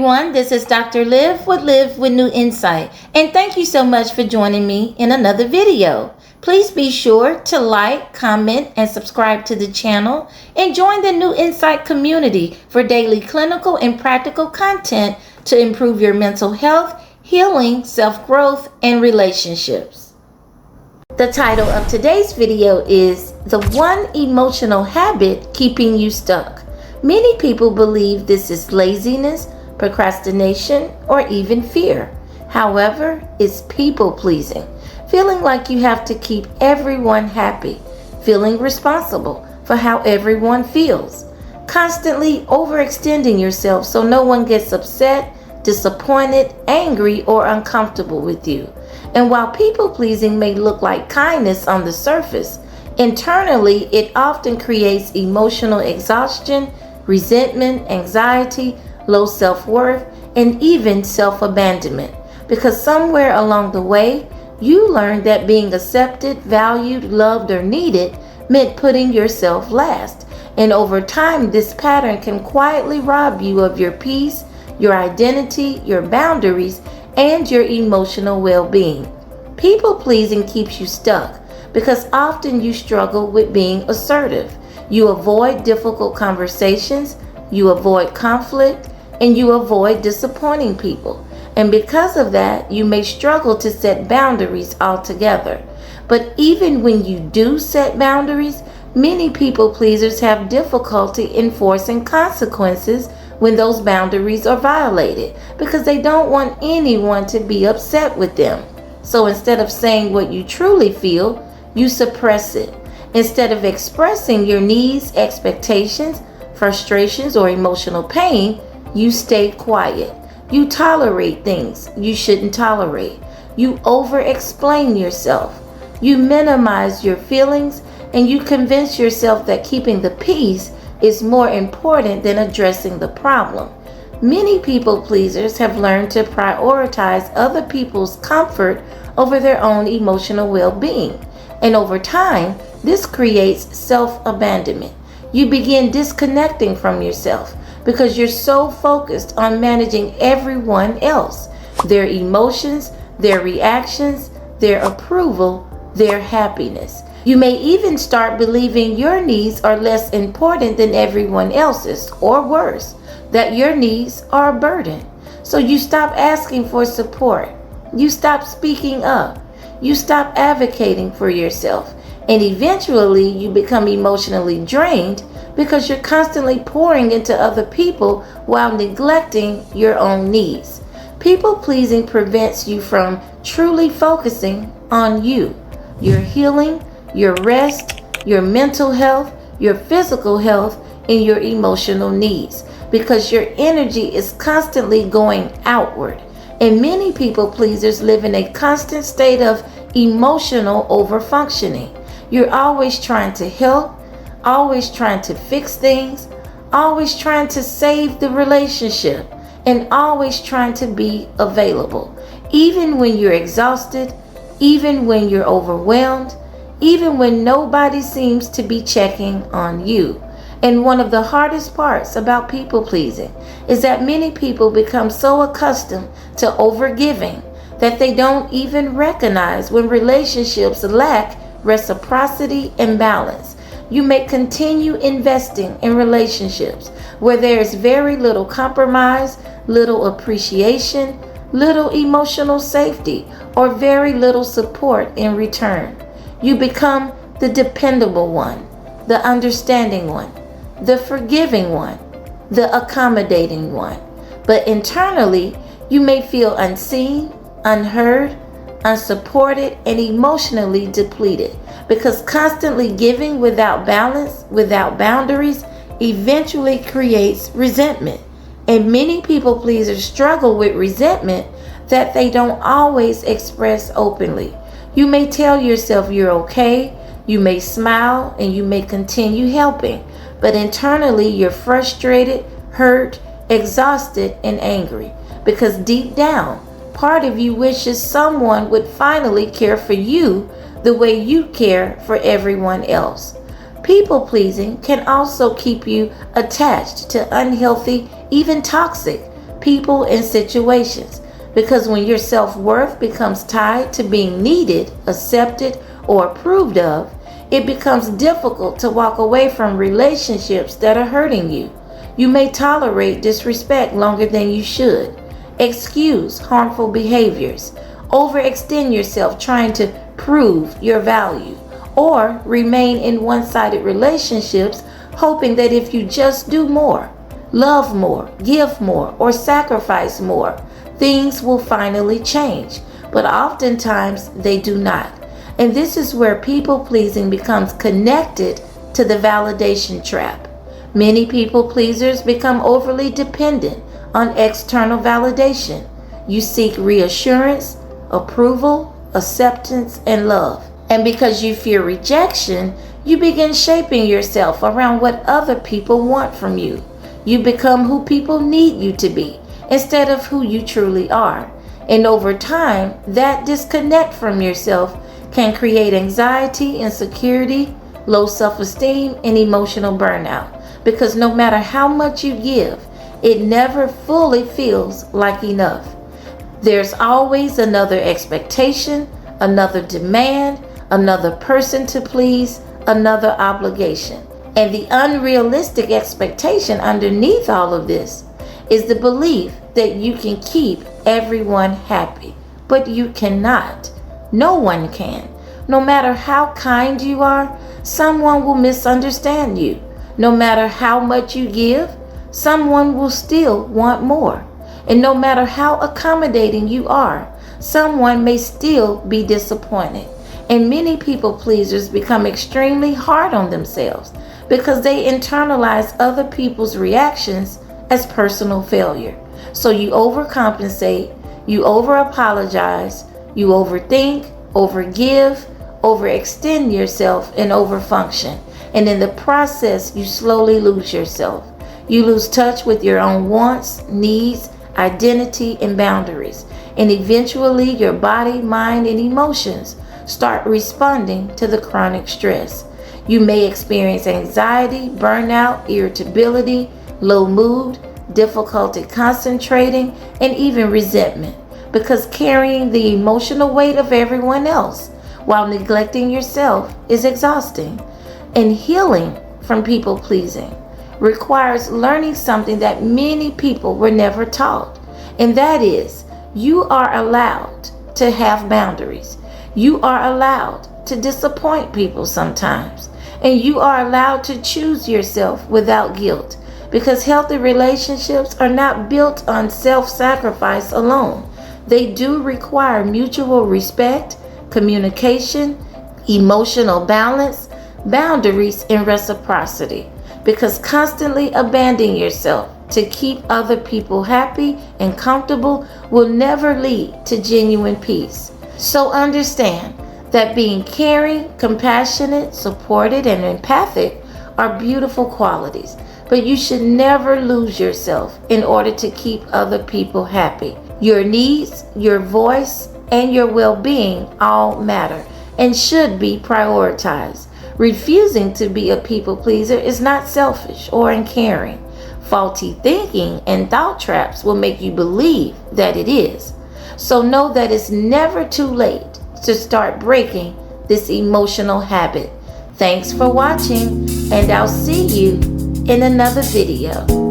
everyone, this is Dr. Liv with New Insight, and thank you so much for joining me in another video. Please be sure to like, comment, and subscribe to the channel, and join the New Insight community for daily clinical and practical content to improve your mental health, healing, self-growth, and relationships. The title of today's video is The One Emotional Habit Keeping You Stuck. Many people believe this is laziness, procrastination, or even fear. However, it's people-pleasing, feeling like you have to keep everyone happy, feeling responsible for how everyone feels, constantly overextending yourself so no one gets upset, disappointed, angry, or uncomfortable with you. And while people-pleasing may look like kindness on the surface, internally it often creates emotional exhaustion, resentment, anxiety, low self-worth, and even self-abandonment. Because somewhere along the way, you learned that being accepted, valued, loved, or needed meant putting yourself last. And over time, this pattern can quietly rob you of your peace, your identity, your boundaries, and your emotional well-being. People-pleasing keeps you stuck because often you struggle with being assertive. You avoid difficult conversations, you avoid conflict, and you avoid disappointing people. And because of that, you may struggle to set boundaries altogether. But even when you do set boundaries, many people pleasers have difficulty enforcing consequences when those boundaries are violated because they don't want anyone to be upset with them. So instead of saying what you truly feel, you suppress it. Instead of expressing your needs, expectations, frustrations, or emotional pain, you stay quiet. You tolerate things you shouldn't tolerate. You over-explain yourself. You minimize your feelings, and you convince yourself that keeping the peace is more important than addressing the problem. Many people pleasers have learned to prioritize other people's comfort over their own emotional well-being. And over time, this creates self-abandonment. You begin disconnecting from yourself because you're so focused on managing everyone else, their emotions, their reactions, their approval, their happiness. You may even start believing your needs are less important than everyone else's, or worse, that your needs are a burden. So you stop asking for support. You stop speaking up. You stop advocating for yourself. And eventually you become emotionally drained because you're constantly pouring into other people while neglecting your own needs. People-pleasing prevents you from truly focusing on you, your healing, your rest, your mental health, your physical health, and your emotional needs because your energy is constantly going outward. And many people-pleasers live in a constant state of emotional overfunctioning. You're always trying to help, always trying to fix things, always trying to save the relationship, and always trying to be available. Even when you're exhausted, even when you're overwhelmed, even when nobody seems to be checking on you. And one of the hardest parts about people pleasing is that many people become so accustomed to overgiving that they don't even recognize when relationships lack reciprocity and balance. You may continue investing in relationships where there is very little compromise, little appreciation, little emotional safety, or very little support in return. You become the dependable one, the understanding one, the forgiving one, the accommodating one. But internally, you may feel unseen, unheard, unsupported, and emotionally depleted because constantly giving without balance, without boundaries, eventually creates resentment. And many people pleasers struggle with resentment that they don't always express openly. You may tell yourself you're okay, you may smile, and you may continue helping, but internally you're frustrated, hurt, exhausted, and angry because deep down, part of you wishes someone would finally care for you the way you care for everyone else. People-pleasing can also keep you attached to unhealthy, even toxic people, and situations. Because when your self-worth becomes tied to being needed, accepted, or approved of, it becomes difficult to walk away from relationships that are hurting you. You may tolerate disrespect longer than you should, excuse harmful behaviors, overextend yourself trying to prove your value, or remain in one-sided relationships hoping that if you just do more, love more, give more, or sacrifice more, things will finally change. But oftentimes they do not. And this is where people-pleasing becomes connected to the validation trap. Many people-pleasers become overly dependent on external validation. You seek reassurance, approval, acceptance, and love. And because you fear rejection, you begin shaping yourself around what other people want from you. You become who people need you to be instead of who you truly are. And over time, that disconnect from yourself can create anxiety, insecurity, low self-esteem, and emotional burnout. Because no matter how much you give, it never fully feels like enough. There's always another expectation, another demand, another person to please, another obligation. And the unrealistic expectation underneath all of this is the belief that you can keep everyone happy. But you cannot. No one can. No matter how kind you are, someone will misunderstand you. No matter how much you give, someone will still want more. And no matter how accommodating you are, someone may still be disappointed. And many people pleasers become extremely hard on themselves because they internalize other people's reactions as personal failure. So you overcompensate, you over-apologize, you overthink, overgive, overextend yourself, and overfunction. And in the process, you slowly lose yourself. You lose touch with your own wants, needs, identity, and boundaries. And eventually, your body, mind, and emotions start responding to the chronic stress. You may experience anxiety, burnout, irritability, low mood, difficulty concentrating, and even resentment, because carrying the emotional weight of everyone else while neglecting yourself is exhausting. And healing from people pleasing requires learning something that many people were never taught, and that is you are allowed to have boundaries. You are allowed to disappoint people sometimes, and you are allowed to choose yourself without guilt, because healthy relationships are not built on self-sacrifice alone. They do require mutual respect, communication, emotional balance, boundaries, and reciprocity, because constantly abandoning yourself to keep other people happy and comfortable will never lead to genuine peace. So understand that being caring, compassionate, supported, and empathic are beautiful qualities, but you should never lose yourself in order to keep other people happy. Your needs, your voice, and your well-being all matter and should be prioritized. Refusing to be a people pleaser is not selfish or uncaring. Faulty thinking and thought traps will make you believe that it is. So know that it's never too late to start breaking this emotional habit. Thanks for watching, and I'll see you in another video.